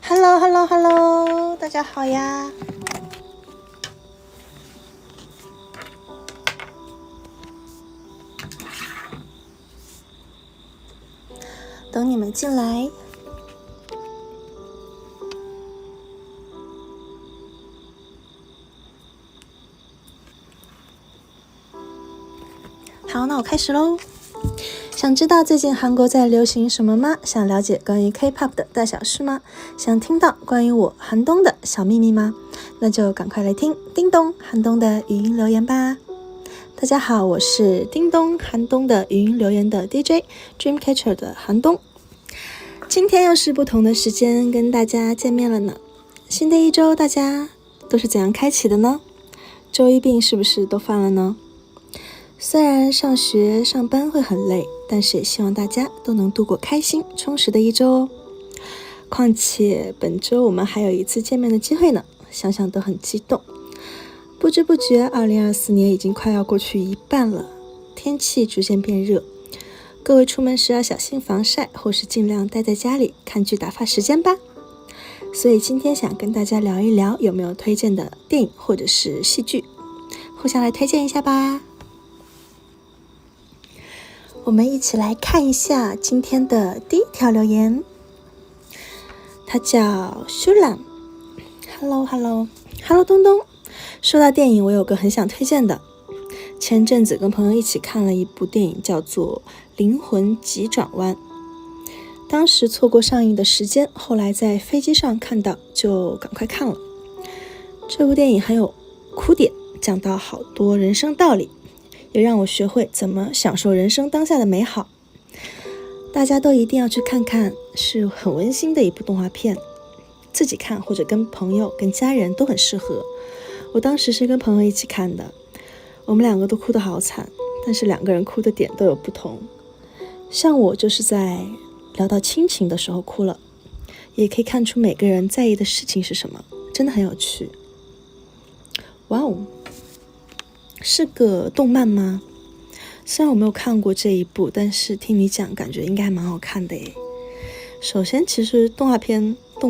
Hello Hello Hello， 大家好呀！等你们进来。好，那我开始喽。想知道最近韩国在流行什么吗？想了解关于 K-pop 的大小事吗？想听到关于我韩东的小秘密吗？那就赶快来听叮咚韩东的语音留言吧。大家好，我是叮咚韩东的语音留言的 DJ Dreamcatcher 的韩东。今天又是不同的时间跟大家见面了呢。新的一周大家都是怎样开启的呢？周一病是不是都犯了呢？虽然上学上班会很累，但是也希望大家都能度过开心充实的一周哦。况且本周我们还有一次见面的机会呢，想想都很激动。不知不觉2024年已经快要过去一半了，天气逐渐变热，各位出门时要小心防晒，或是尽量待在家里看剧打发时间吧。所以今天想跟大家聊一聊，有没有推荐的电影或者是戏剧，互相来推荐一下吧。我们一起来看一下今天的第一条留言，他叫修兰。 Hello 东东，说到电影，我有个很想推荐的。前阵子跟朋友一起看了一部电影，叫做《灵魂急转弯》。当时错过上映的时间，后来在飞机上看到，就赶快看了。这部电影很有哭点，讲到好多人生道理，也让我学会怎么享受人生当下的美好。大家都一定要去看看，是很温馨的一部动画片，自己看或者跟朋友跟家人都很适合。我当时是跟朋友一起看的，我们两个都哭得好惨，但是两个人哭的点都有不同。像我就是在聊到亲情的时候哭了，也可以看出每个人在意的事情是什么，真的很有趣。哇哦，是个动漫吗？虽然我没有看过这一部，但是听你讲感觉应该还蛮好看的耶。首先其实动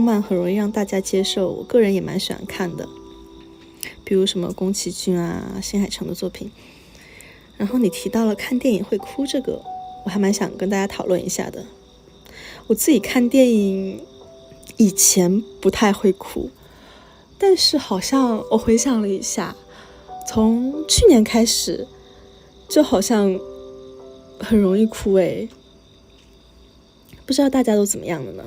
漫很容易让大家接受，我个人也蛮喜欢看的，比如什么宫崎骏啊、新海诚的作品。然后你提到了看电影会哭，这个我还蛮想跟大家讨论一下的。我自己看电影以前不太会哭，但是好像我回想了一下，从去年开始就好像很容易哭诶。不知道大家都怎么样的呢？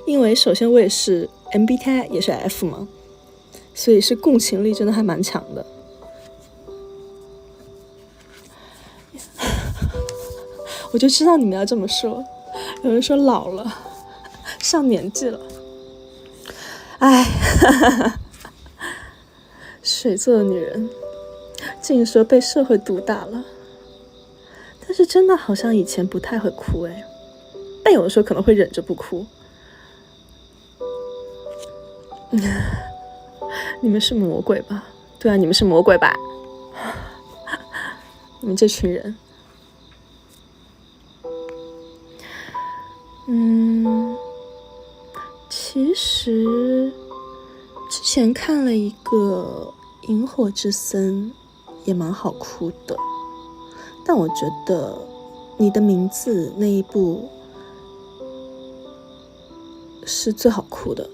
因为首先我也是 MBTI 也是 F 嘛，所以是共情力真的还蛮强的。我就知道你们要这么说，有人说老了，上年纪了。哎，水做的女人竟说被社会毒打了。但是真的好像以前不太会哭诶，但有的时候可能会忍着不哭。你们是魔鬼吧？对啊，你们是魔鬼吧？你们这群人。其实之前看了一个《萤火之森》，也蛮好哭的。但我觉得你的名字那一部是最好哭的，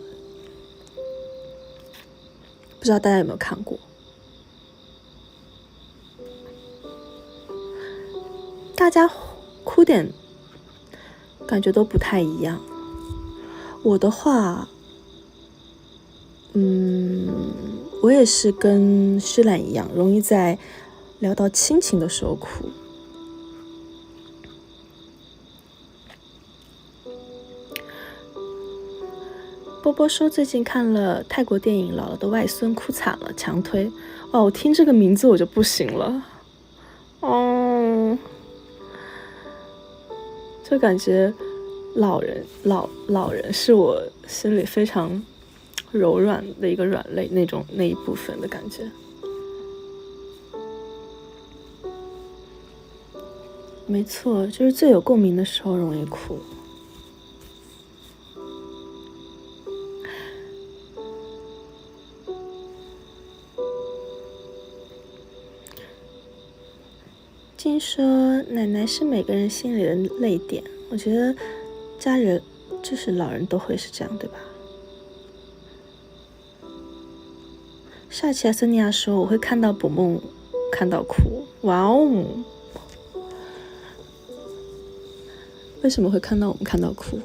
不知道大家有没有看过？大家哭点感觉都不太一样。我的话，我也是跟诗兰一样，容易在聊到亲情的时候哭。波波说最近看了泰国电影《姥姥的外孙》，哭惨了，强推。哇，我听这个名字我就不行了。就感觉老人是我心里非常柔软的一个软肋，那一部分的感觉。没错，就是最有共鸣的时候容易哭。心说奶奶是每个人心里的泪点，我觉得家人就是老人都会是这样，对吧？萨奇亚森尼亚说我会看到捕梦看到哭，哇哦！为什么会看到我们看到哭？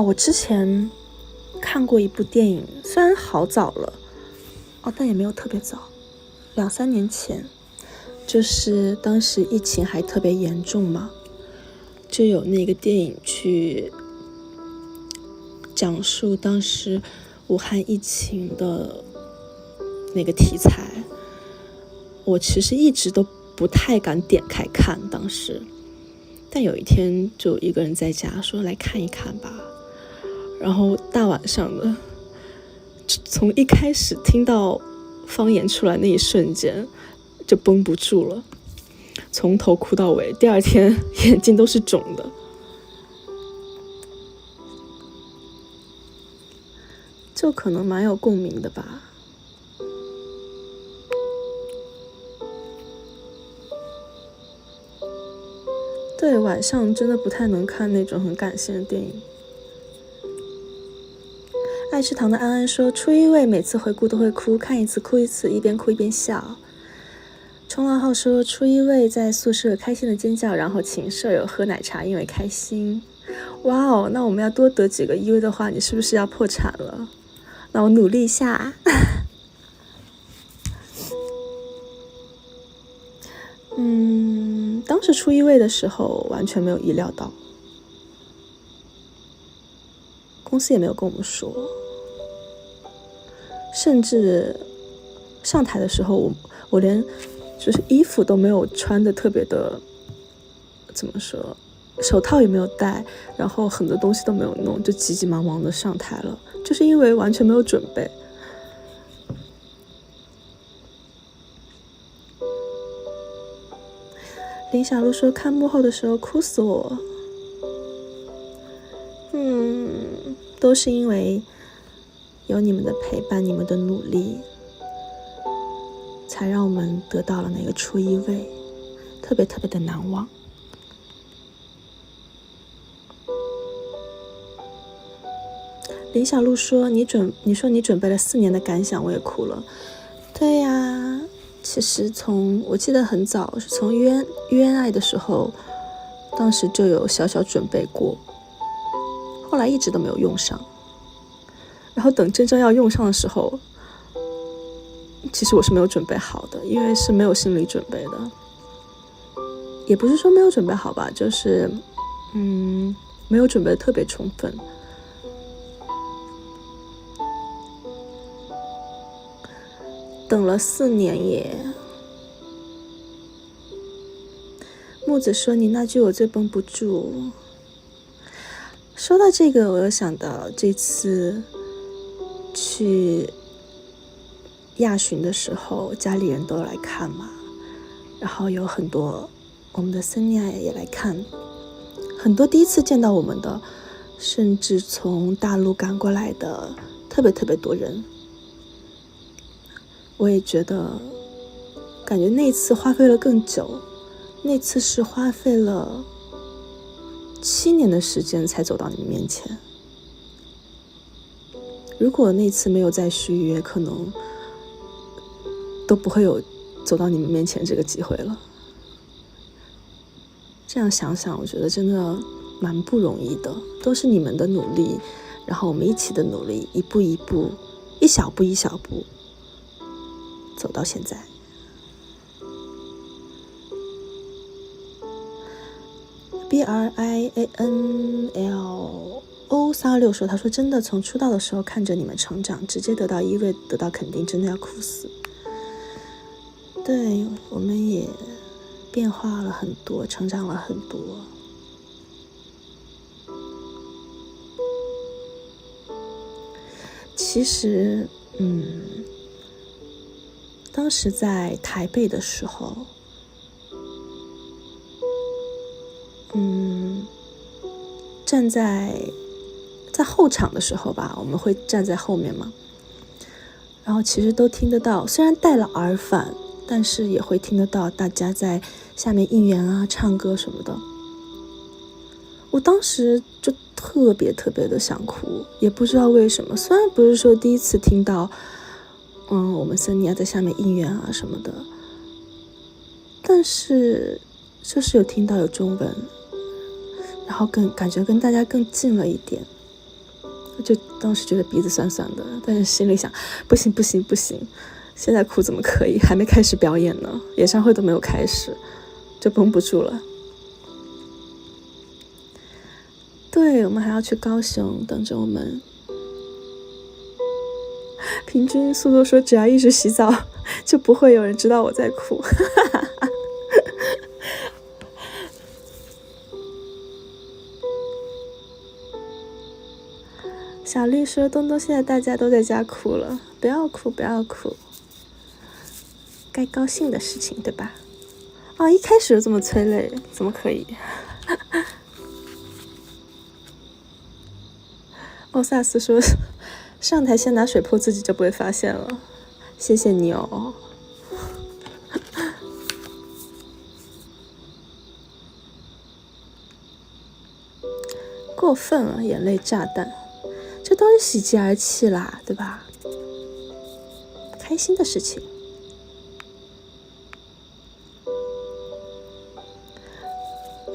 我之前看过一部电影，虽然好早了但也没有特别早，2-3年前，就是当时疫情还特别严重嘛，就有那个电影去讲述当时武汉疫情的那个题材。我其实一直都不太敢点开看，当时，但有一天就一个人在家说来看一看吧，然后大晚上的，从一开始听到方言出来那一瞬间就绷不住了，从头哭到尾，第二天眼睛都是肿的。就可能蛮有共鸣的吧。对，晚上真的不太能看那种很感性的电影。爱吃糖的安安说，初一味每次回顾都会哭，看一次哭一次，一边哭一边笑。冲浪号说，初一味在宿舍开心的尖叫，然后请舍友喝奶茶，因为开心。哇哦，那我们要多得几个一味的话，你是不是要破产了？那我努力一下。当时初一味的时候完全没有意料到，公司也没有跟我们说，甚至上台的时候我连就是衣服都没有穿的特别的，怎么说，手套也没有戴，然后很多东西都没有弄，就急急忙忙的上台了，就是因为完全没有准备。林小璐说，看幕后的时候哭死我。都是因为有你们的陪伴，你们的努力，才让我们得到了那个初一味，特别特别的难忘。林小璐说，你说你准备了4年的感想，我也哭了。对呀，其实我记得很早，是从约爱的时候，当时就有小小准备过，后来一直都没有用上。然后等真正要用上的时候，其实我是没有准备好的，因为是没有心理准备的。也不是说没有准备好吧，就是没有准备的特别充分。等了4年耶。木子说，你那句我最绷不住。说到这个，我又想到这次去亚巡的时候，家里人都来看嘛，然后有很多我们的森尼亚也来看，很多第一次见到我们的，甚至从大陆赶过来的，特别特别多人。我也觉得感觉那次花费了更久，那次是花费了7年的时间才走到你们面前。如果那次没有再续约，可能都不会有走到你们面前这个机会了。这样想想，我觉得真的蛮不容易的，都是你们的努力，然后我们一起的努力，一步一步，一小步一小步走到现在。BRIANLO326说，他说真的从出道的时候看着你们成长，直接得到1位，得到肯定，真的要哭死。对，我们也变化了很多，成长了很多。其实当时在台北的时候，站在后场的时候吧，我们会站在后面嘛，然后其实都听得到，虽然带了耳返，但是也会听得到大家在下面应援啊、唱歌什么的。我当时就特别的想哭，也不知道为什么。虽然不是说第一次听到，我们森尼亚在下面应援啊什么的，但是就是有听到有中文，然后感觉跟大家更近了一点。就当时觉得鼻子酸酸的，但是心里想，不行，现在哭怎么可以？还没开始表演呢，演唱会都没有开始，就绷不住了。对，我们还要去高雄等着我们。平均速度说，只要一直洗澡，就不会有人知道我在哭。小丽说：“东东，现在大家都在家哭了，不要哭，该高兴的事情，对吧？”一开始就这么催泪，怎么可以？欧萨斯说：“上台先拿水泼自己就不会发现了。”谢谢你哦。过分了，眼泪炸弹，这都是喜极而泣啦，对吧？开心的事情。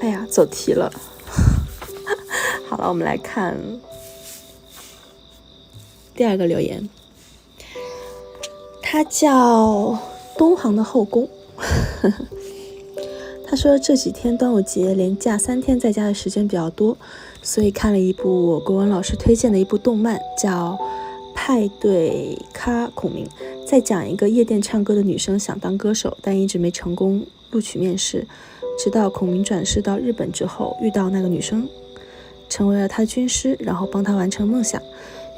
哎呀，走题了。好了，我们来看第二个留言，他叫东航的后宫。他说这几天端午节连假3天在家的时间比较多，所以看了一部我国文老师推荐的一部动漫，叫《派对咖孔明》，在讲一个夜店唱歌的女生想当歌手，但一直没成功录取面试，直到孔明转世到日本之后遇到那个女生，成为了他的军师，然后帮他完成梦想。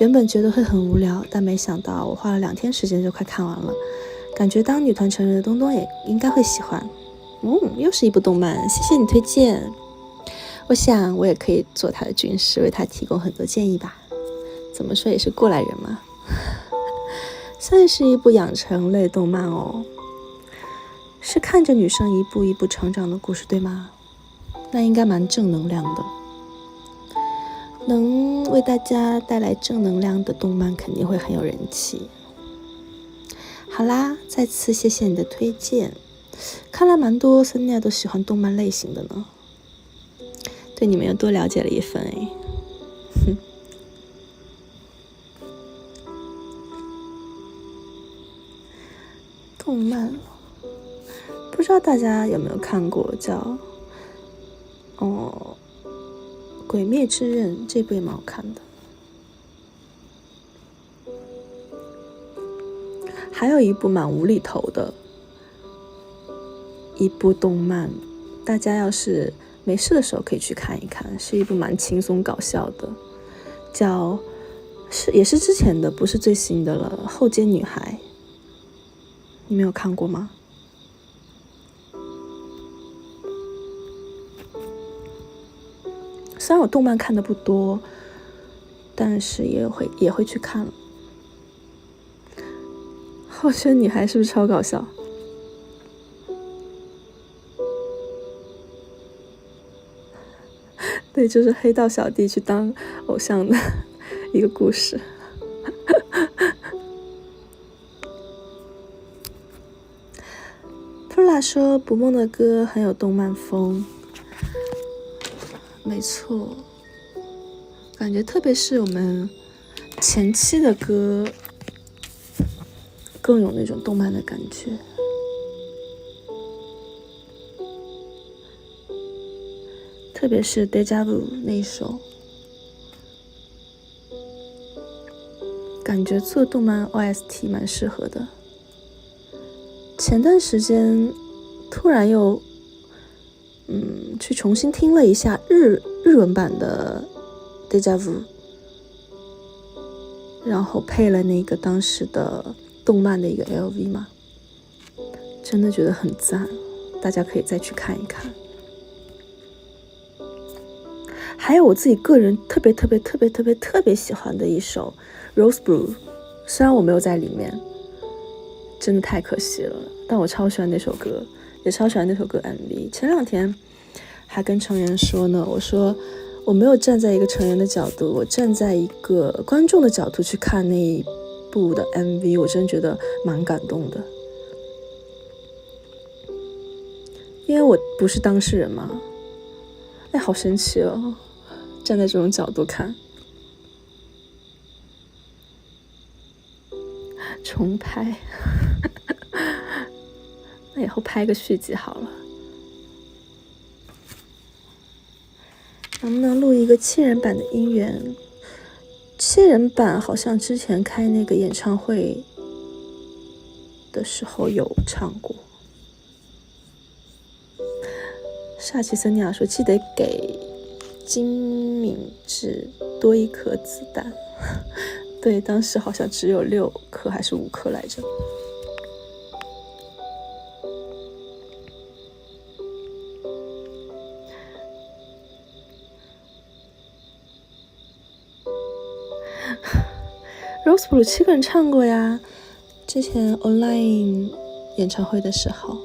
原本觉得会很无聊，但没想到我花了2天时间就快看完了，感觉当女团成员的东东也应该会喜欢。又是一部动漫，谢谢你推荐。我想我也可以做他的军师，为他提供很多建议吧。怎么说也是过来人嘛。算是一部养成类动漫哦，是看着女生一步一步成长的故事，对吗？那应该蛮正能量的。能为大家带来正能量的动漫肯定会很有人气。好啦，再次谢谢你的推荐。看来蛮多森尼亚都喜欢动漫类型的呢，对你们又多了解了一份哎。动漫不知道大家有没有看过叫鬼灭之刃，这部也蛮好看的。还有一部蛮无厘头的一部动漫，大家要是没事的时候可以去看一看，是一部蛮轻松搞笑的，也是之前的，不是最新的了，后街女孩。你没有看过吗？虽然我动漫看的不多，但是也会去看了。后街女孩是不是超搞笑？对，就是黑道小弟去当偶像的一个故事。普拉说捕梦的歌很有动漫风，没错，感觉特别是我们前期的歌更有那种动漫的感觉。特别是 Deja Vu 那一首，感觉做动漫 OST 蛮适合的。前段时间突然又去重新听了一下日文版的 Deja Vu， 然后配了那个当时的动漫的一个 LV 嘛，真的觉得很赞，大家可以再去看一看。还有我自己个人特别喜欢的一首 Rose Blue 虽然我没有在里面，真的太可惜了，但我超喜欢那首歌，也超喜欢那首歌 MV。前2天还跟成员说呢，我说我没有站在一个成员的角度，我站在一个观众的角度去看那一部的 MV， 我真觉得蛮感动的，因为我不是当事人嘛。哎，好神奇哦，站在这种角度看。重拍那以后拍个续集好了。能不能录一个7人版的音源？7人版好像之前开那个演唱会的时候有唱过。煞气森尼亚说记得给金敏智多1颗子弹。对，当时好像只有6颗还是5颗来着。Rose Blue 7个人唱过呀，之前 online 演唱会的时候，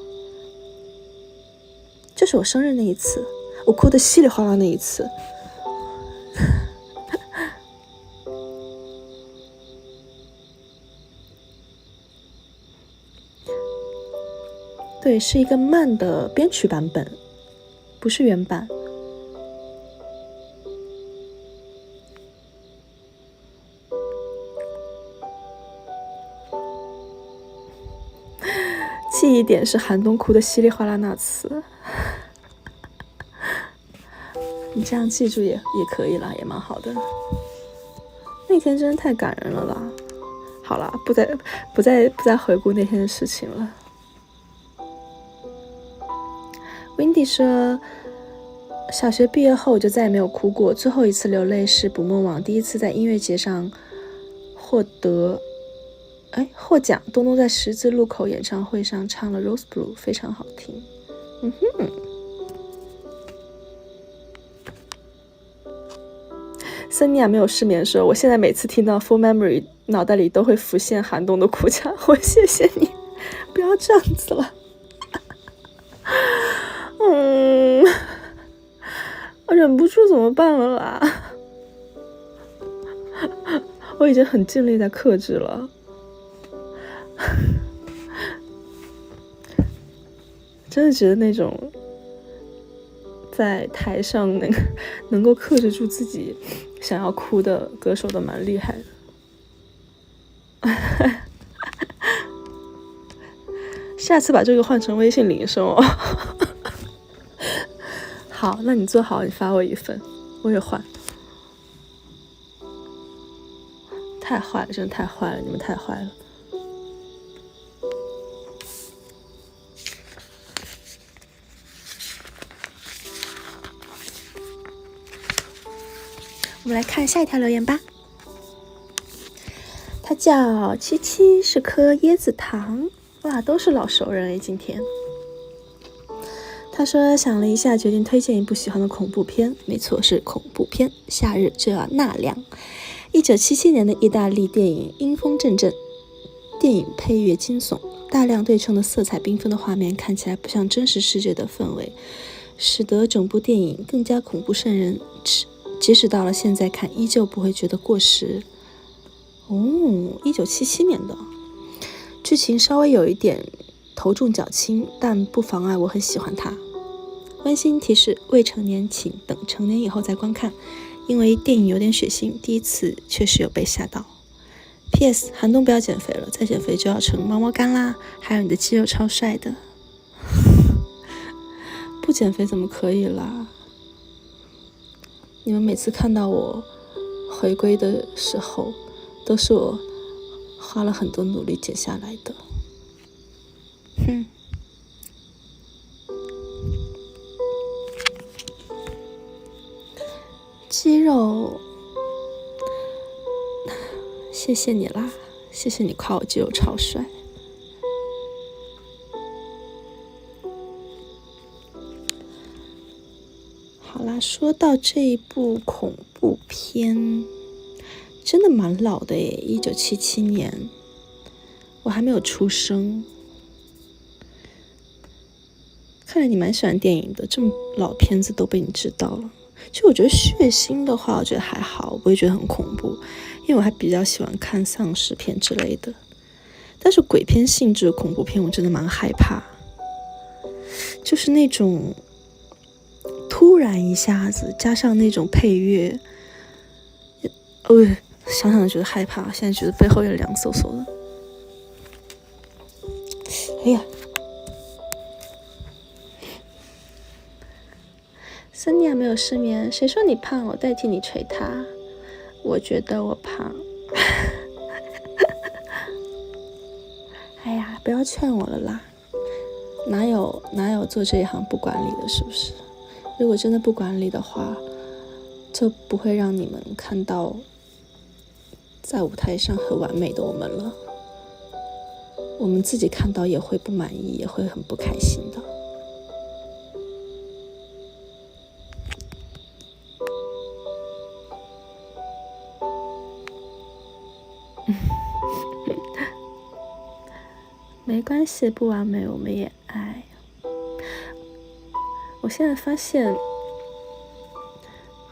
就是我生日那一次，我哭得稀里哗啦那一次。对，是一个慢的编曲版本，不是原版。记忆点是寒冬哭的稀里哗啦那次。你这样记住也可以啦，也蛮好的。那天真的太感人了啦。好啦，不再回顾那天的事情了。Windy 说，小学毕业后我就再也没有哭过，最后一次流泪是捕梦网第一次在音乐节上获奖，东东在十字路口演唱会上唱了 Rose Blue， 非常好听。森尼亚没有失眠说，我现在每次听到 Full Memory 脑袋里都会浮现寒冬的哭腔，我谢谢你，不要这样子了。我忍不住怎么办了啦？我已经很尽力在克制了。真的觉得那种在台上能够克制住自己想要哭的歌手都蛮厉害的。下次把这个换成微信铃声哦。好，那你做好，你发我一份，我也换。太坏了，真的太坏了，你们太坏了。我们来看下一条留言吧。他叫七七，是颗椰子糖。哇，都是老熟人诶，今天。他说想了一下，决定推荐一部喜欢的恐怖片。没错，是恐怖片，夏日就要纳凉。1977年的意大利电影《阴风阵阵》，电影配乐惊悚，大量对称的色彩缤纷的画面看起来不像真实世界的氛围，使得整部电影更加恐怖瘆人，即使到了现在看依旧不会觉得过时。1977年的剧情稍微有一点头重脚轻，但不妨碍我很喜欢它。温馨提示：未成年请等成年以后再观看，因为电影有点血腥，第一次确实有被吓到。PS： 寒冬不要减肥了，再减肥就要成猫猫干啦，还有你的肌肉超帅的。不减肥怎么可以啦？你们每次看到我回归的时候，都是我花了很多努力减下来的。肌肉，谢谢你啦，谢谢你夸我肌肉超帅。好啦，说到这一部恐怖片，真的蛮老的耶，1977年，我还没有出生。看来你蛮喜欢电影的，这么老片子都被你知道了。其实我觉得血腥的话，我觉得还好，我不会觉得很恐怖，因为我还比较喜欢看丧尸片之类的。但是鬼片性质的恐怖片，我真的蛮害怕，就是那种突然一下子加上那种配乐，想想就觉得害怕，现在觉得背后有点凉飕飕的。哎呀，森尼亚没有失眠，谁说你胖？我代替你捶他。我觉得我胖。哎呀，不要劝我了啦，哪有做这一行不管理的，是不是？如果真的不管理的话，就不会让你们看到在舞台上很完美的我们了。我们自己看到也会不满意，也会很不开心的。没关系，不完美我们也爱。我现在发现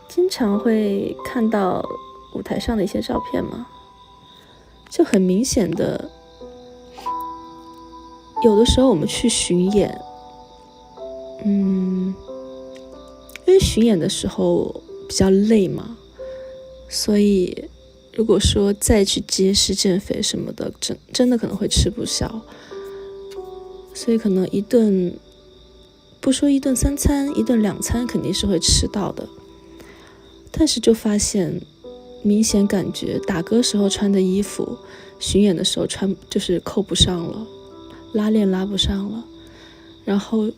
经常会看到舞台上的一些照片嘛，就很明显的，有的时候我们去巡演，因为巡演的时候比较累嘛，所以如果说再去节食减肥什么的，真的可能会吃不消，所以可能不说一顿3餐，一顿2餐肯定是会吃到的。但是就发现明显感觉打歌时候穿的衣服，巡演的时候就是扣不上了，拉链拉不上了，然后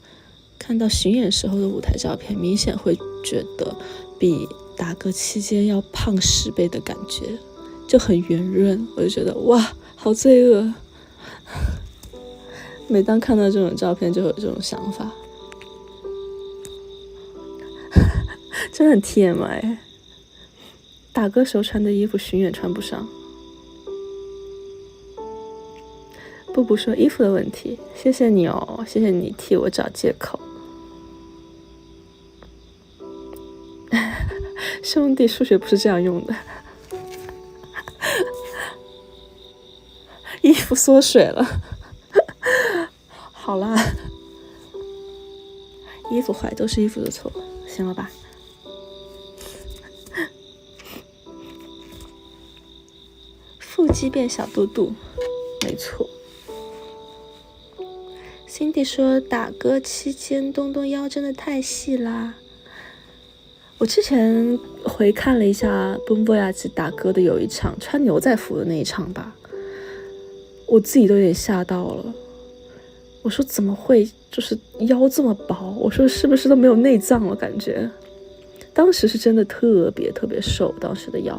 看到巡演时候的舞台照片，明显会觉得比打歌期间要胖10倍的感觉，就很圆润，我就觉得哇，好罪恶。每当看到这种照片就有这种想法。真的很 TMI， 打歌时候穿的衣服巡演穿不上。布布说衣服的问题，谢谢你哦，谢谢你替我找借口。兄弟，数学不是这样用的。衣服缩水了。好啦，衣服坏都是衣服的错，行了吧？腹肌变小肚肚，没错。Cindy 说打歌期间东东腰真的太细啦。我之前回看了一下奔波雅吉打歌的有一场穿牛仔服的那一场吧，我自己都有点吓到了。我说怎么会就是腰这么薄，我说是不是都没有内脏了感觉。当时是真的特别特别瘦，当时的腰，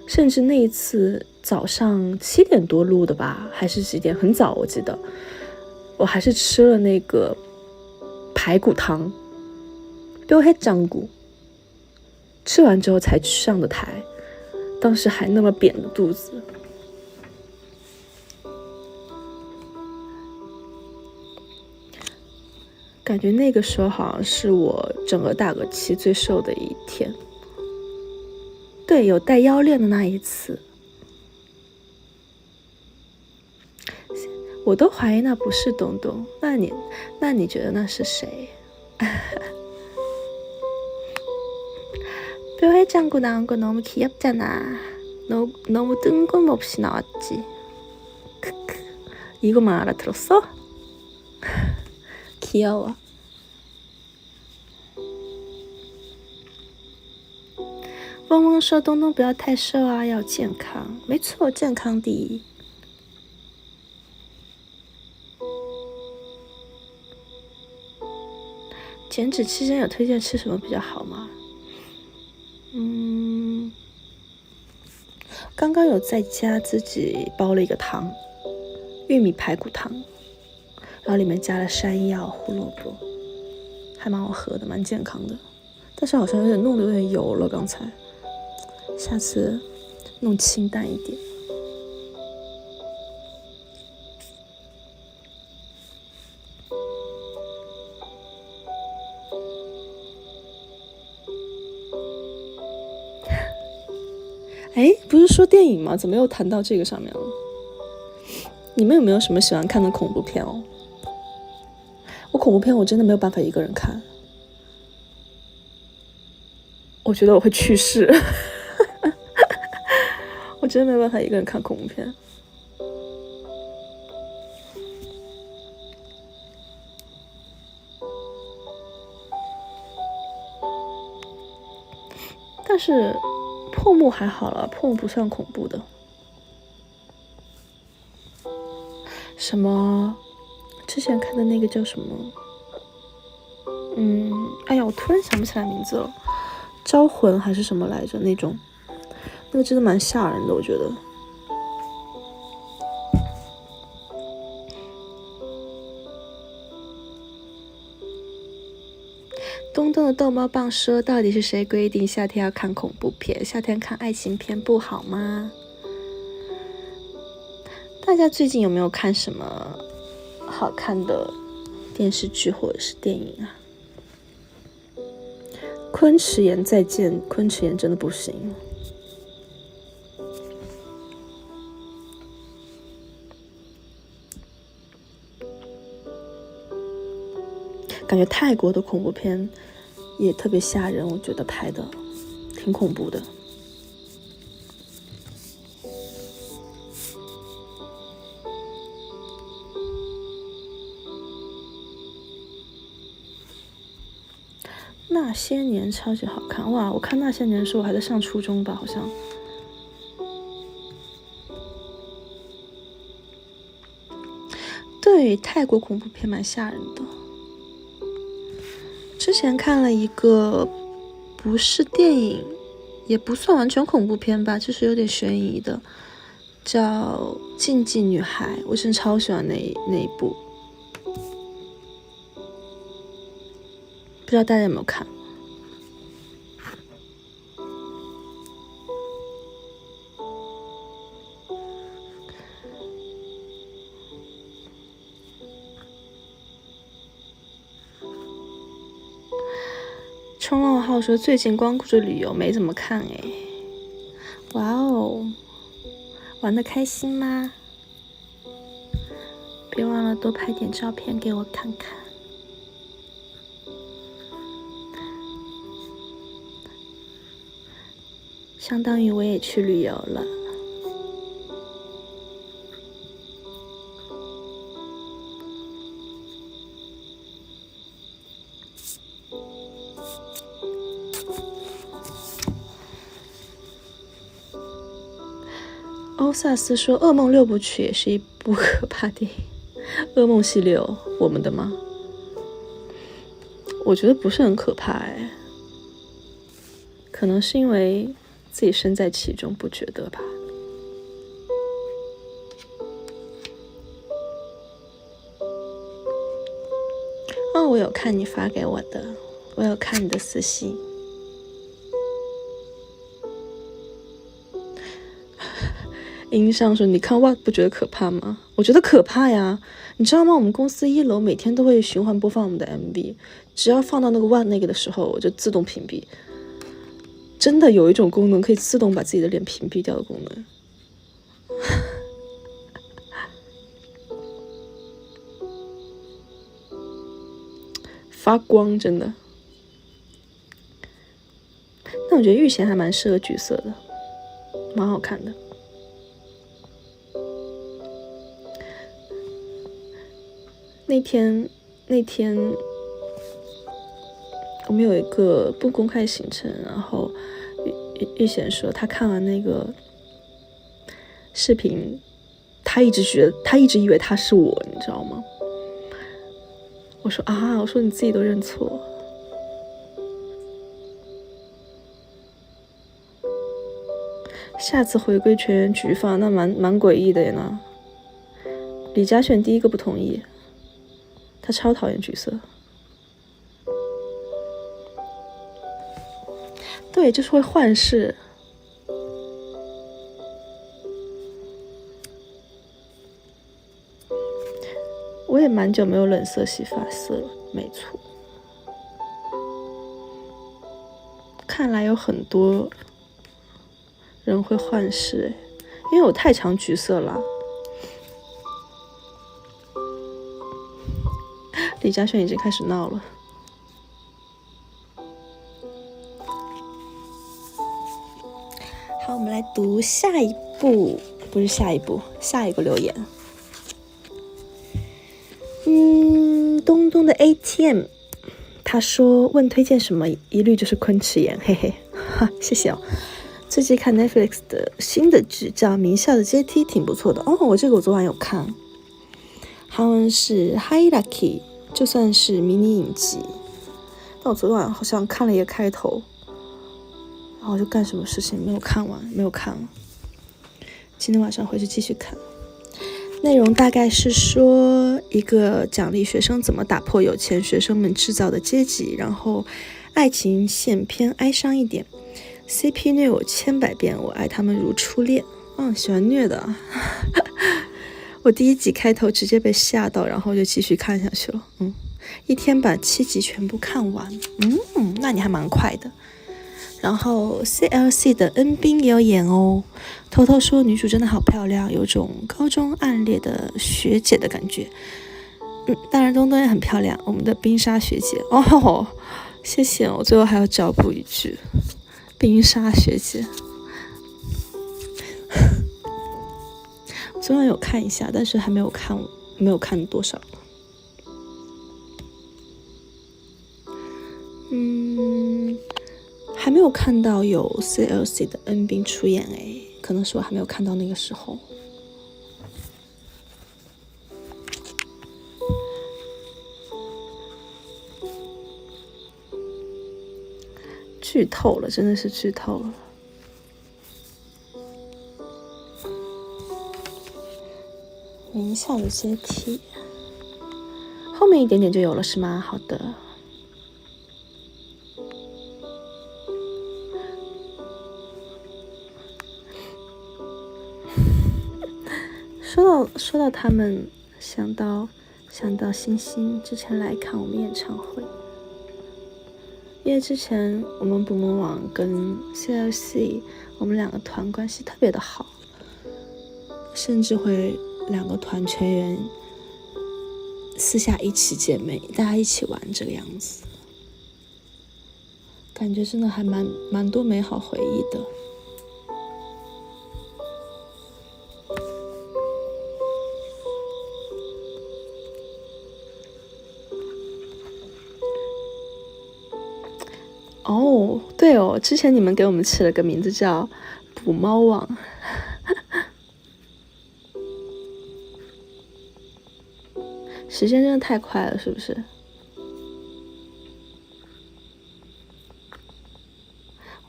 甚至那一次早上7点多录的吧，还是几点，很早我记得，我还是吃了那个排骨汤，뼈해장국，吃完之后才上的台，当时还那么扁的肚子。感觉那个时候好像是我整个打歌期最瘦的一天。对，有带腰链的那一次，我都怀疑那不是东东。那你觉得那是谁？뼈해장국 나온 거 너무 귀엽잖아. 너무 뜬금없이 나왔지. 크크. 이거만 알아들었어? 귀여워.嗡嗡说东东不要太瘦啊，要健康。没错，健康第一。减脂期间有推荐吃什么比较好吗？刚刚有在家自己煲了一个汤，玉米排骨汤，然后里面加了山药、胡萝卜，还蛮好喝的，蛮健康的。但是好像弄得有点油了，刚才。下次弄清淡一点。哎，不是说电影吗？怎么又谈到这个上面了？你们有没有什么喜欢看的恐怖片哦？我恐怖片我真的没有办法一个人看，我觉得我会去世。我真的没有办法一个人看恐怖片。但是破木还好了，破木不算恐怖的。什么？之前看的那个叫什么？哎呀，我突然想不起来名字了，招魂还是什么来着？那种，那个真的蛮吓人的，我觉得。东东的逗猫棒说：“到底是谁规定夏天要看恐怖片？夏天看爱情片不好吗？”大家最近有没有看什么好看的电视剧或者是电影啊？昆池岩再见，昆池岩真的不行。感觉泰国的恐怖片也特别吓人，我觉得拍的挺恐怖的。那些年超级好看哇！我看那些年的时候我还在上初中吧，好像。对，泰国恐怖片蛮吓人的。之前看了一个不是电影，也不算完全恐怖片吧，就是有点悬疑的，叫《禁忌女孩》，我真的超喜欢那一部，不知道大家有没有看？冲浪号说最近光顾着旅游没怎么看哎，哇哦，玩得开心吗？别忘了多拍点照片给我看看。相当于我也去旅游了。欧萨斯说噩梦6部曲也是一部可怕电影。噩梦系列我们的吗？我觉得不是很可怕哎，可能是因为自己身在其中不觉得吧。哦，我有看你发给我的，我有看你的私信。音上说你看哇不觉得可怕吗？我觉得可怕呀，你知道吗？我们公司1楼每天都会循环播放我们的 MV， 只要放到那个哇那个的时候我就自动屏蔽。真的有一种功能可以自动把自己的脸屏蔽掉的功能。发光真的。但我觉得玉贤还蛮适合橘色的，蛮好看的。那天我们有一个不公开行程，然后玉贤说他看完那个视频，他一直以为他是我，你知道吗？我说你自己都认错。下次回归全员局放，那蛮诡异的呢。李嘉璇第一个不同意，他超讨厌橘色。对，就是会幻视。我也蛮久没有冷色系发色了，没错。看来有很多人会换饰因为我太常橘色了。李嘉轩已经开始闹了。好，我们来读下一步，不是下一步，下一个留言。东东的 ATM， 他说问推荐什么，一律就是昆池岩，嘿嘿，哈，谢谢哦。最近看 Netflix 的新的剧叫《名校的阶梯》，挺不错的哦。我昨晚有看，韩文是 Hierarchy， 就算是迷你影集。但我昨晚好像看了一个开头，然后我就干什么事情没有看完，没有看了。今天晚上回去继续看。内容大概是说一个奖励学生怎么打破有钱学生们制造的阶级，然后爱情线偏哀伤一点。CP 虐我100遍，我爱他们如初恋。喜欢虐的啊。我第一集开头直接被吓到，然后就继续看下去了。一天把7集全部看完。那你还蛮快的。然后 CLC 的恩彬也有演哦，偷偷说女主真的好漂亮，有种高中暗恋的学姐的感觉。当然东东也很漂亮，我们的冰沙学姐哦，谢谢我最后还要找补一句冰沙学姐。昨晚有看一下，但是还没有看多少。还没有看到有 CLC 的恩彬出演可能是我还没有看到那个时候。剧透了，真的是剧透了。名校的阶梯，后面一点点就有了是吗？好的。说到他们，想到星星之前来看我们演唱会，因为之前我们捕梦网跟 CLC 我们2个团关系特别的好，甚至会2个团全员私下一起姐妹，大家一起玩这个样子，感觉真的还蛮多美好回忆的。对哦，之前你们给我们起了个名字叫捕猫网。时间真的太快了，是不是？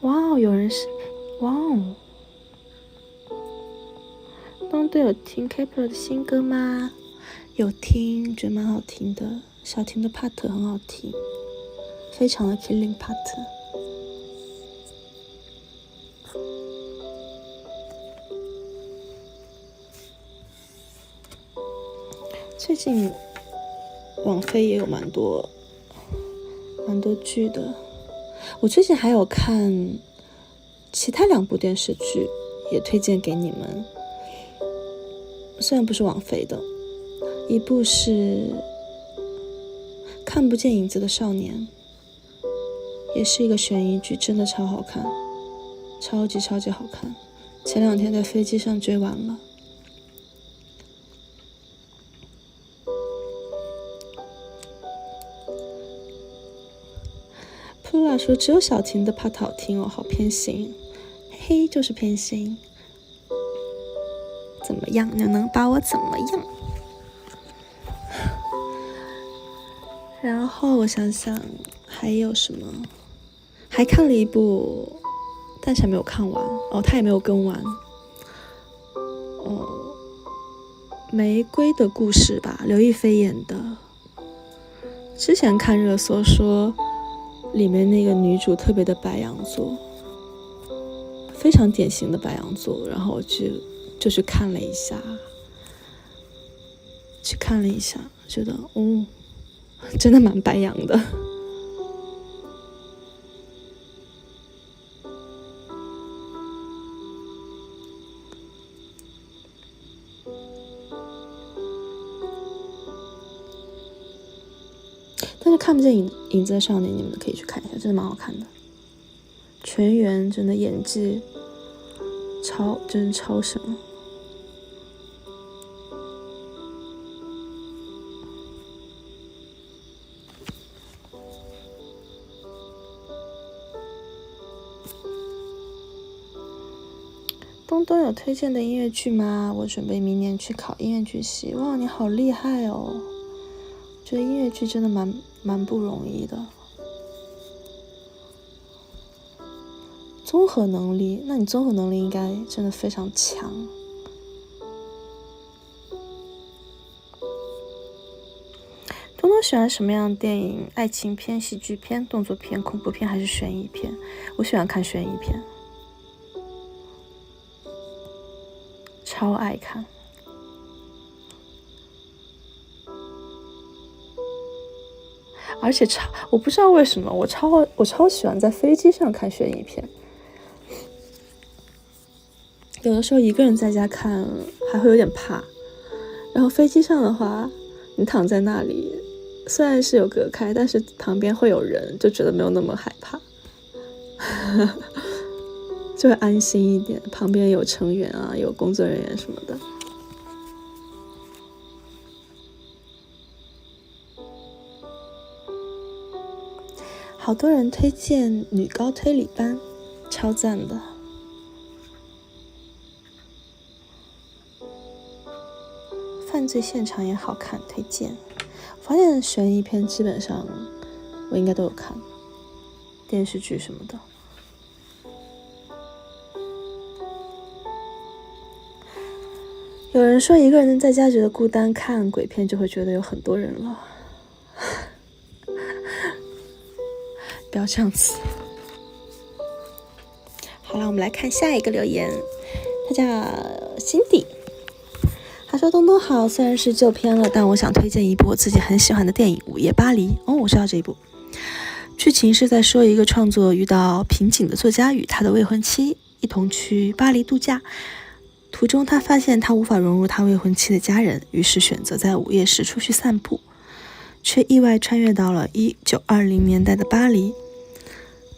哇，有人是东东有听 Kepler 的新歌吗？有听，觉得蛮好听的。小婷的 part 很好听，非常的 killing part。最近网飞也有蛮多剧的，我最近还有看其他2部电视剧，也推荐给你们。虽然不是网飞的，一部是看不见影子的少年，也是一个悬疑剧，真的超好看，超级好看。前2天在飞机上追完了。普拉说只有小婷的 part 好听哦，好偏心，嘿，就是偏心。怎么样？你能把我怎么样？然后我想想还有什么，还看了一部，但是还没有看完哦，他也没有更完。玫瑰的故事吧，刘亦菲演的。之前看热搜说里面那个女主特别的白羊座，非常典型的白羊座，然后就去看了一下，觉得真的蛮白羊的。但是看不见影子的少年，你们可以去看一下，真的蛮好看的。全员真的演技真是超神。东东有推荐的音乐剧吗？我准备明年去考音乐剧系。哇，你好厉害哦！觉得音乐剧真的蛮不容易的。综合能力，那你综合能力应该真的非常强。东东喜欢什么样的电影？爱情片、喜剧片、动作片、恐怖片还是悬疑片？我喜欢看悬疑片，超爱看。而且我不知道为什么我超喜欢在飞机上看悬疑片。有的时候一个人在家看还会有点怕，然后飞机上的话，你躺在那里，虽然是有隔开，但是旁边会有人，就觉得没有那么害怕，就会安心一点。旁边有成员啊，有工作人员什么的。好多人推荐女高推理班，超赞的。犯罪现场也好看，推荐。我发现悬疑片基本上我应该都有看，电视剧什么的。有人说一个人在家觉得孤单，看鬼片就会觉得有很多人了。不要这样子。好了，我们来看下一个留言，他叫Cindy。他说：“东东好，虽然是旧片了，但我想推荐一部我自己很喜欢的电影《午夜巴黎》。我知道这一部。剧情是在说一个创作遇到瓶颈的作家与他的未婚妻一同去巴黎度假，途中他发现他无法融入他未婚妻的家人，于是选择在午夜时出去散步，却意外穿越到了1920年代的巴黎，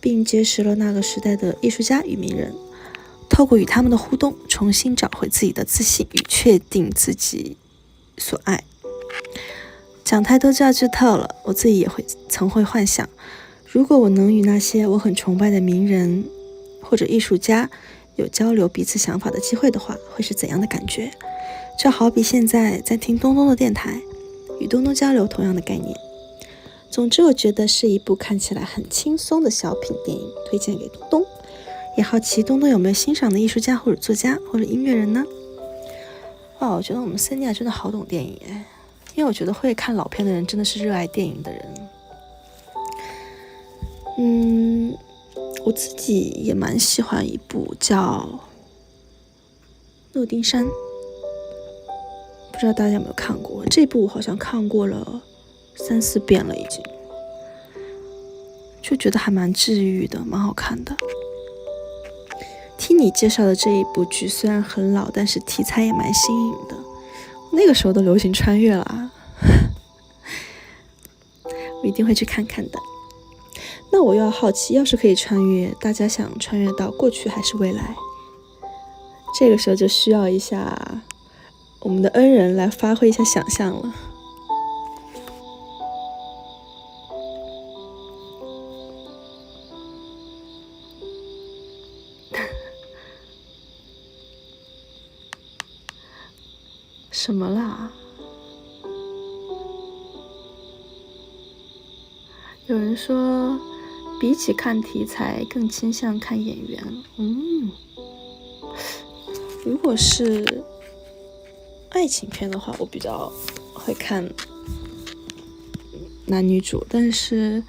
并结识了那个时代的艺术家与名人。透过与他们的互动，重新找回自己的自信与确定自己所爱。讲太多就要剧透了，我自己也曾会幻想，如果我能与那些我很崇拜的名人或者艺术家有交流彼此想法的机会的话，会是怎样的感觉？就好比现在在听东东的电台，与东东交流同样的概念。总之，我觉得是一部看起来很轻松的小品电影，推荐给东东。也好奇东东有没有欣赏的艺术家或者作家或者音乐人呢？哇，我觉得我们森尼亚真的好懂电影哎，因为我觉得会看老片的人真的是热爱电影的人。我自己也蛮喜欢一部叫《诺丁山》，不知道大家有没有看过？这部我好像看过了3-4遍了已经，就觉得还蛮治愈的，蛮好看的。听你介绍的这一部剧虽然很老，但是题材也蛮新颖的。那个时候都流行穿越了啊，我一定会去看看的。那我又要好奇，要是可以穿越，大家想穿越到过去还是未来？这个时候就需要一下我们的恩人来发挥一下想象了。什么啦？有人说比起看题材更倾向看演员。如果是爱情片的话，我比较会看男女主，但是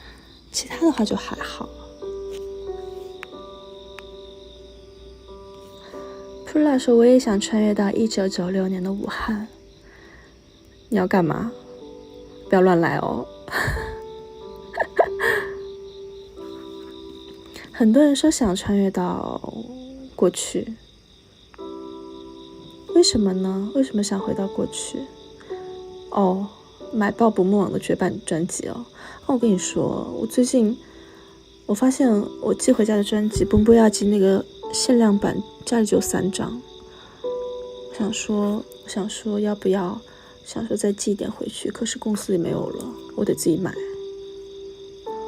其他的话就还好。普拉说我也想穿越到1996年的武汉。你要干嘛？不要乱来哦。很多人说想穿越到过去，为什么呢？为什么想回到过去？哦，买爆捕梦网的绝版专辑哦。我跟你说，我最近我发现我寄回家的专辑《蹦蹦亚吉》那个限量版家里只有3张，我想说要不要，想说再寄一点回去，可是公司里没有了，我得自己买。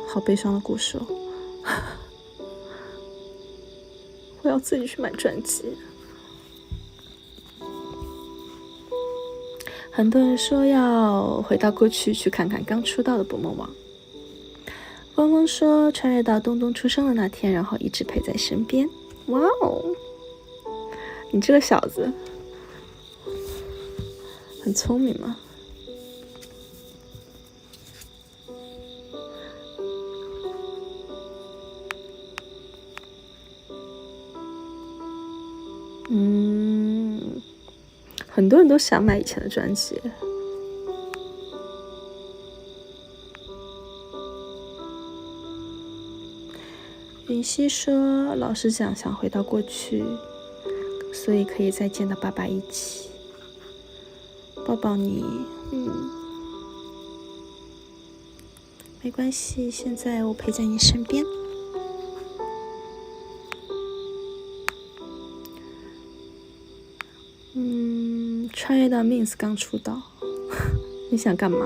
好悲伤的故事哦。我要自己去买专辑。很多人说要回到过去去看看刚出道的捕梦网。汪汪说穿越到东东出生的那天，然后一直陪在身边。哇哦，你这个小子很聪明嘛。很多人都想买以前的专辑。云溪说老师讲想回到过去，所以可以再见到爸爸一起抱抱你。没关系，现在我陪在你身边。穿越到 Mins 刚出道，你想干嘛？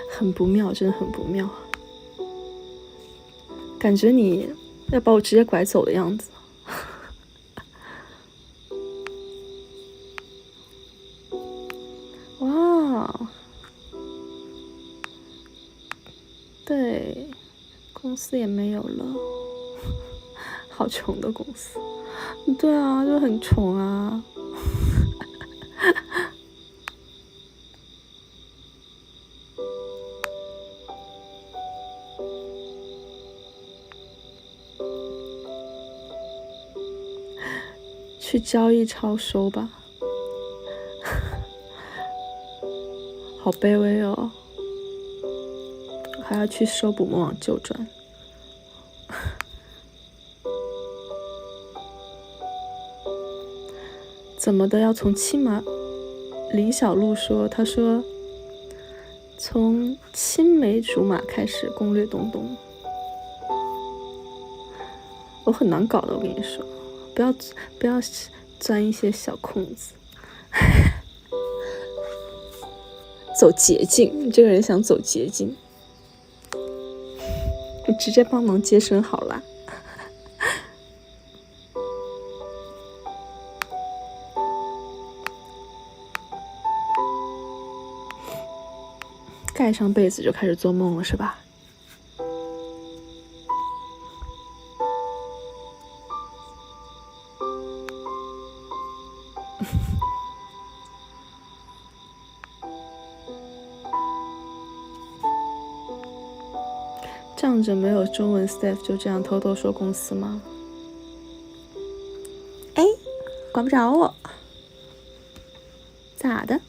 很不妙，真的很不妙，感觉你要把我直接拐走的样子。哇，对，公司也没有了，好穷的公司。对啊，就很穷啊。去交易超收吧。好卑微哦，还要去收捕梦网旧专。怎么的要从青马？林小璐说，他说从青梅竹马开始攻略东东。我很难搞的，我跟你说，不要钻一些小空子。走捷径，你这个人想走捷径，你直接帮忙接生好啦。盖上被子就开始做梦了是吧？仗着没有中文 staff 就这样偷偷说公司吗？哎，管不着我，咋的？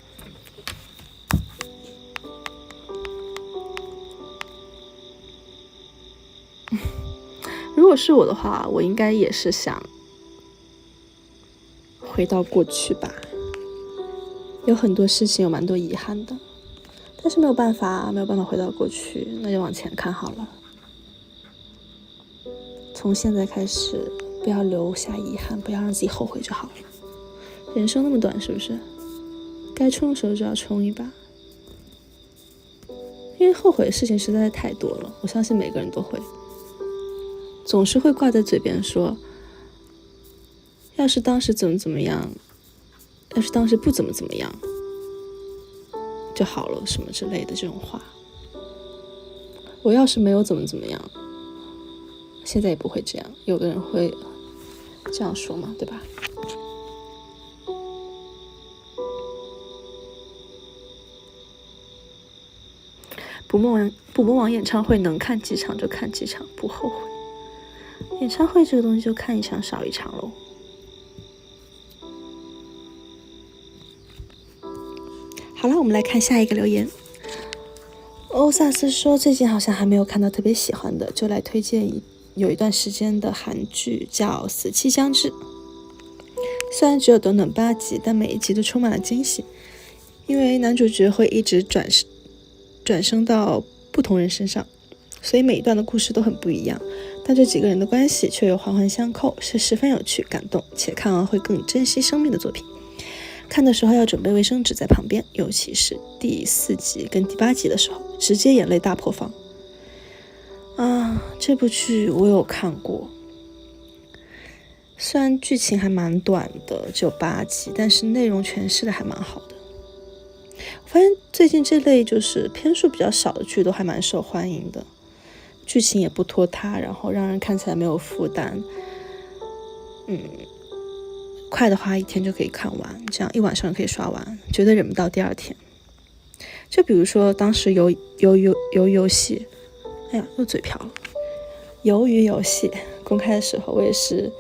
如果是我的话，我应该也是想回到过去吧。有很多事情有蛮多遗憾的，但是没有办法回到过去，那就往前看好了。从现在开始，不要留下遗憾，不要让自己后悔就好了。人生那么短，是不是？该冲的时候就要冲一把。因为后悔的事情实在是太多了，我相信每个人都会，总是会挂在嘴边说，要是当时怎么样，要是当时不怎么样就好了，什么之类的这种话。我要是没有怎么样，现在也不会这样。有的人会这样说嘛，对吧？捕梦网演唱会能看几场就看几场，不后悔。演唱会这个东西就看一场少一场咯。好了，我们来看下一个留言。欧萨斯说最近好像还没有看到特别喜欢的，就来推荐有一段时间的韩剧叫《死期将至》。虽然只有短短8集，但每一集都充满了惊喜，因为男主角会一直转生到不同人身上，所以每一段的故事都很不一样，但这几个人的关系却又环环相扣，是十分有趣、感动且看完会更珍惜生命的作品。看的时候要准备卫生纸在旁边，尤其是第4集跟第8集的时候，直接眼泪大破防啊！这部剧我有看过，虽然剧情还蛮短的，只有8集，但是内容诠释的还蛮好的。我发现最近这类就是篇数比较少的剧都还蛮受欢迎的，剧情也不拖沓，然后让人看起来没有负担。快的话1天就可以看完，这样1晚上可以刷完，绝对忍不到第2天。就比如说当时游戏，哎呀又嘴瓢了，鱿鱼游戏公开的时候，我也是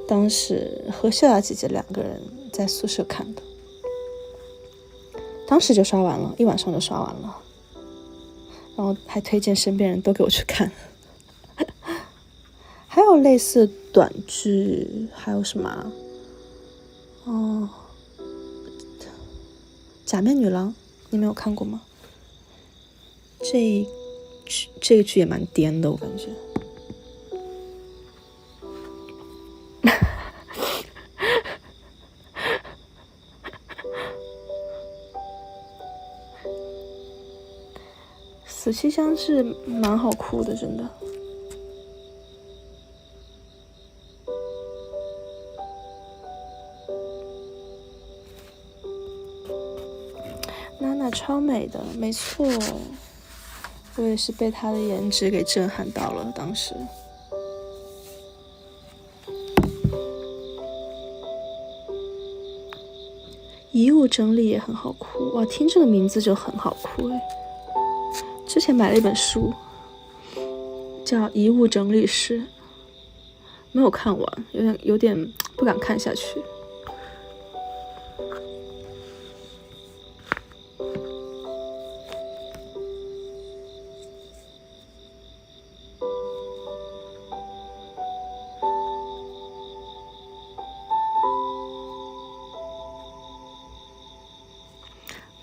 当时和秀雅姐姐2个人在宿舍看的，当时就刷完了，1晚上就刷完了，然后还推荐身边人都给我去看。还有类似短剧，还有什么假面女郎你没有看过吗？这个剧也蛮颠的，我感觉。死期将至蛮好哭的，真的。娜娜超美的，没错，我也是被她的颜值给震撼到了，当时。遗物整理也很好哭，哇，听这个名字就很好哭哎。之前买了一本书，叫《遗物整理师》，没有看完，有点不敢看下去。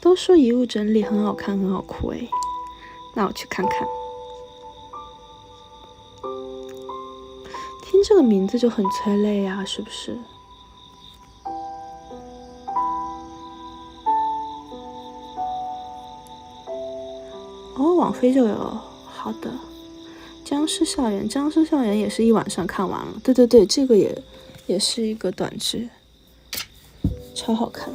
都说遗物整理很好看很好哭诶，那我去看看。听这个名字就很催泪啊，是不是？哦，网飞就有，好的。僵尸校园也是1晚上看完了，对，这个也是一个短剧，超好看。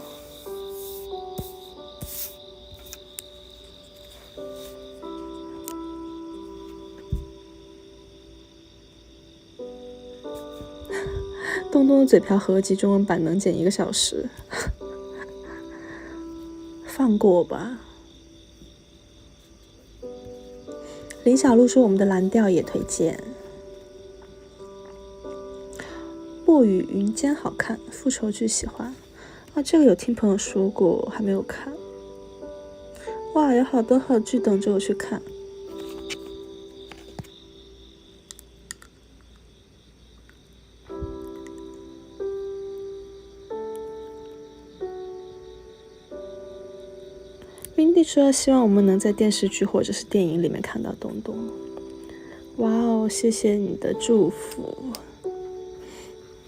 东东的嘴瓢合集中文版能剪1个小时，放过吧。林小璐说我们的蓝调也推荐。墨雨云间好看，复仇剧喜欢啊，这个有听朋友说过，还没有看。哇，有好多好剧等着我去看。Windy 说希望我们能在电视剧或者是电影里面看到东东。哇哦，谢谢你的祝福。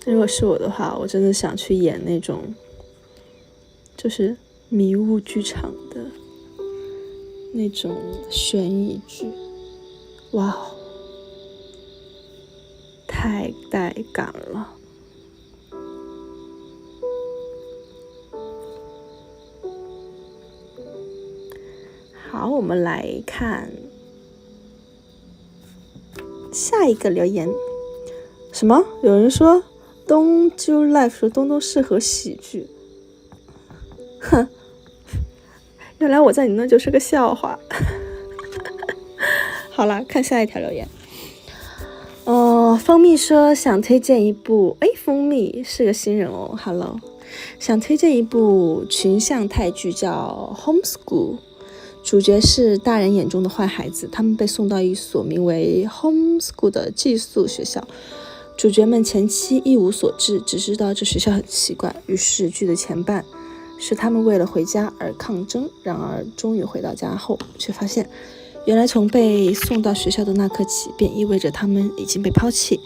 如果是我的话，我真的想去演那种就是迷雾剧场的那种悬疑剧。哇哦，太带感了。好，我们来看下一个留言。什么？有人说东就 life 说东东适合喜剧。哼，原来我在你那就是个笑话。好了，看下一条留言。蜂蜜说想推荐一部，蜂蜜是个新人哦 ，Hello， 想推荐一部群像泰剧叫《Homeschool》，主角是大人眼中的坏孩子，他们被送到一所名为 Homeschool 的寄宿学校。主角们前期一无所知，只知道这学校很奇怪，于是剧的前半是他们为了回家而抗争，然而终于回到家后，却发现原来从被送到学校的那刻起，便意味着他们已经被抛弃。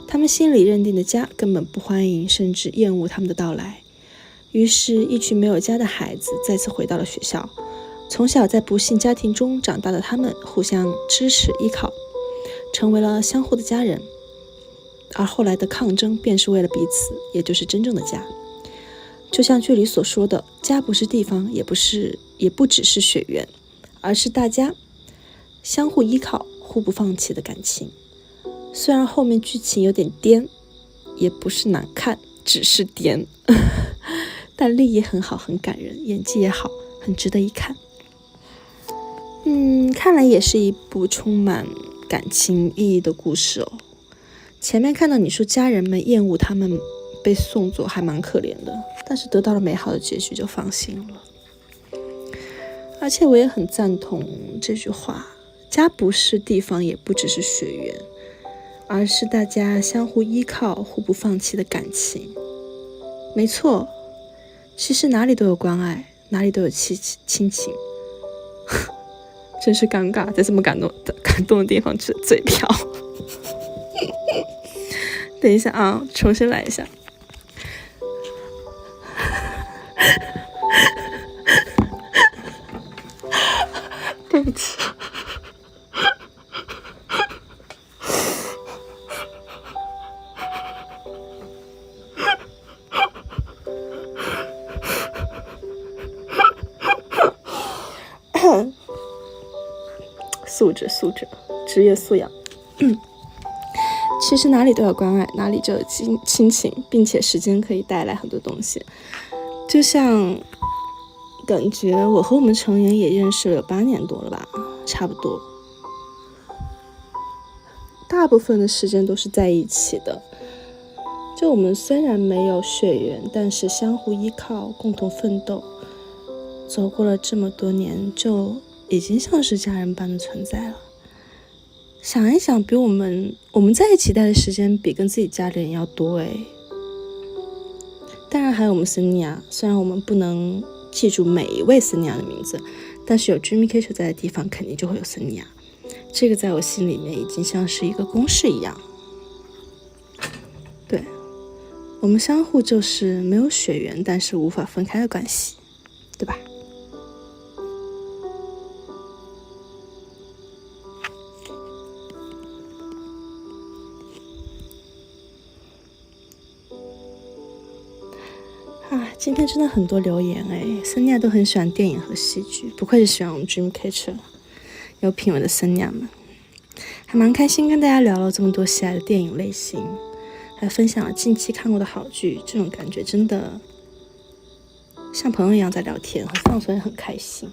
他们心里认定的家根本不欢迎，甚至厌恶他们的到来。于是，一群没有家的孩子再次回到了学校。从小在不幸家庭中长大的他们，互相支持依靠，成为了相互的家人。而后来的抗争，便是为了彼此，也就是真正的家。就像剧里所说的，家不是地方，也不只是血缘，而是大家相互依靠、互不放弃的感情。虽然后面剧情有点颠，也不是难看，只是颠，但力也很好，很感人，演技也好，很值得一看。看来也是一部充满感情意义的故事哦。前面看到你说家人们厌恶他们被送走，还蛮可怜的，但是得到了美好的结局就放心了。而且我也很赞同这句话，家不是地方，也不只是血缘，而是大家相互依靠、互不放弃的感情。没错，其实哪里都有关爱，哪里都有亲情。真是尴尬，在这么感动的地方吃嘴瓢。等一下啊，重新来一下。对不起。素质，职业素养。其实哪里都有关爱，哪里就有亲情，并且时间可以带来很多东西。就像感觉我和我们成员也认识了有8年多了吧，差不多。大部分的时间都是在一起的。就我们虽然没有血缘，但是相互依靠，共同奋斗，走过了这么多年，就已经像是家人般的存在了。想一想，比我们在一起待的时间比跟自己家里人要多诶。当然还有我们森尼亚，虽然我们不能记住每一位森尼亚的名字，但是有 Jimmy Kitcher 在的地方肯定就会有森尼亚，这个在我心里面已经像是一个公式一样。对，我们相互就是没有血缘，但是无法分开的关系，对吧？今天真的很多留言诶，森尼亚都很喜欢电影和戏剧，不愧是喜欢我们 Dream Catcher 有品味的森尼亚们。还蛮开心跟大家聊了这么多喜爱的电影类型，还分享了近期看过的好剧，这种感觉真的像朋友一样在聊天，很放松也很开心。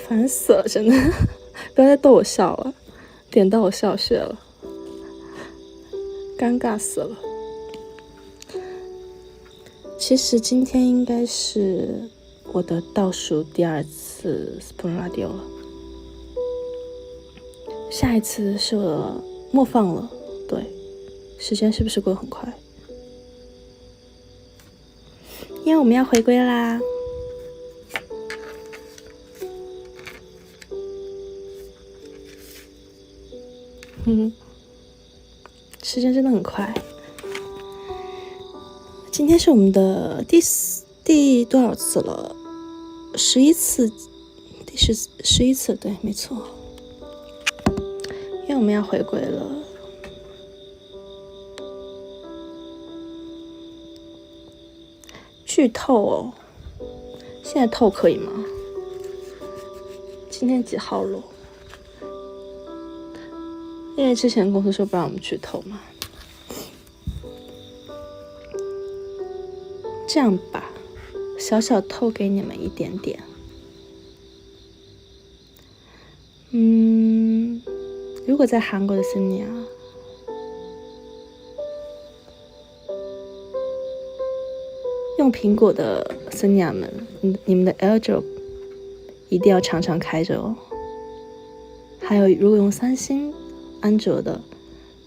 烦死了，真的不要再逗我笑了，点到我笑穴了，尴尬死了。其实今天应该是我的倒数第2次 Spoon Radio 了，下一次是我默放了。对，时间是不是过得很快？因为我们要回归啦。时间真的很快。今天是我们的第多少次了？11次，第11次，对，没错。因为我们要回归了。剧透哦，现在透可以吗？今天几号了？因为之前公司说不让我们剧透嘛。这样吧，小小透给你们一点点。过在韩国的森尼啊，用苹果的森尼亚们，你们的 AirDrop 一定要常常开着哦。还有，如果用三星、安卓的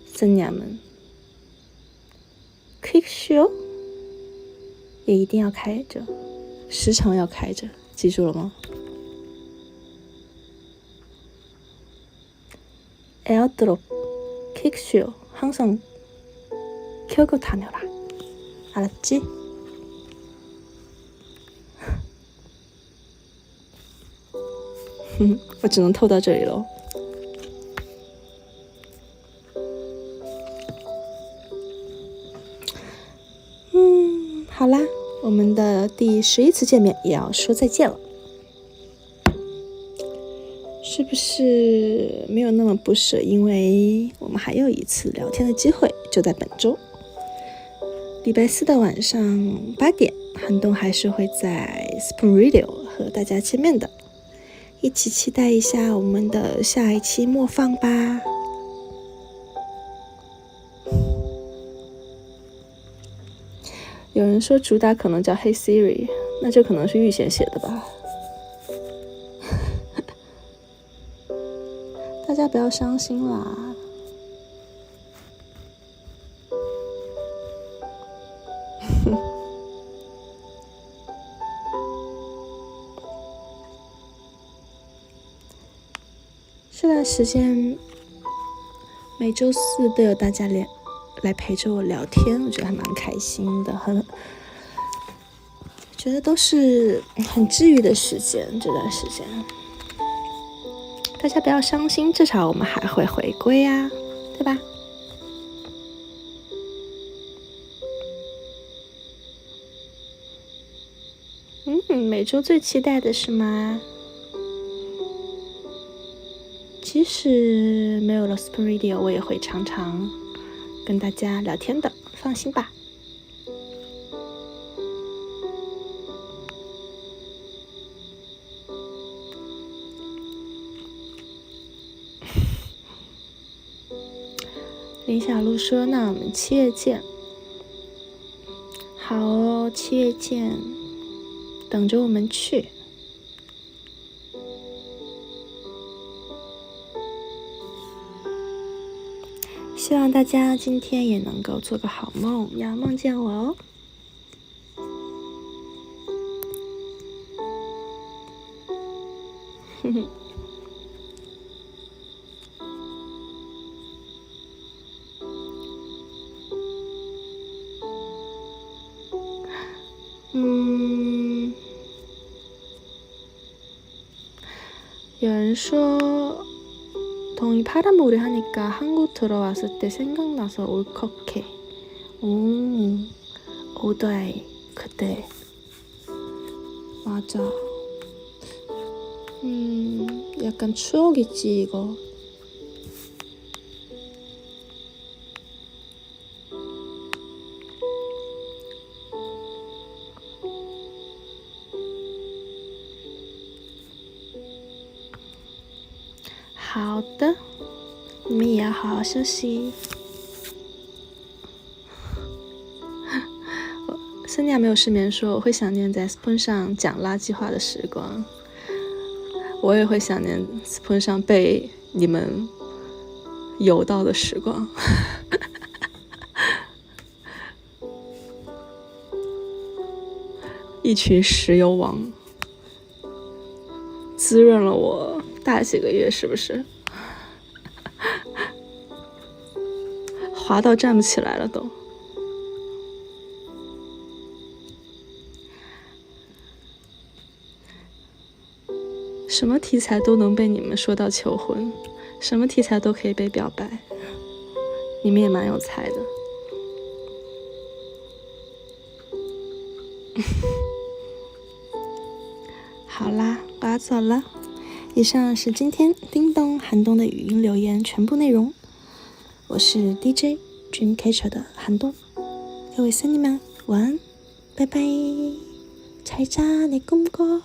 森尼亚们 ，QuickShare 也一定要开着，时常要开着，记住了吗？AirDrop, QuickShare 항상 켜고 다녀라. 알았지?我只能透到这里了。好啦，我们的第11次见面也要说再见了。是不是没有那么不舍？因为我们还有一次聊天的机会，就在本周礼拜4的晚上8点，韩东还是会在 Spoon Radio 和大家见面的，一起期待一下我们的下一期播放吧。有人说主打可能叫 Hey Siri， 那就可能是预先写的吧。大家不要伤心啦。这段时间每周4都有大家来陪着我聊天，我觉得还蛮开心的，觉得都是很治愈的时间。这段时间大家不要伤心，至少我们还会回归啊，对吧？每周最期待的是吗？即使没有了 Spoon Radio， 我也会常常跟大家聊天的，放心吧。林小璐说：“那我们7月见。”好哦，7月见，等着我们去。希望大家今天也能够做个好梦，要梦见我哦。有人说동이 파란머리 하니까 한국 들어왔을 때 생각나서 울컥해. 오다이 그때 맞아. 약간 추억이지 이거.好的，你们也要好好休息。森尼亚没有失眠说，我会想念在 Spoon 上讲垃圾话的时光。我也会想念 Spoon 上被你们游到的时光。一群石油王滋润了我大几个月，是不是？滑到站不起来了都。什么题材都能被你们说到求婚，什么题材都可以被表白，你们也蛮有才的。好啦，我要走了。以上是今天叮咚寒冬的语音留言全部内容。我是 DJ Dreamcatcher 的寒冬，各位森尼们晚安，拜拜，잘 자 내 꿈꿔。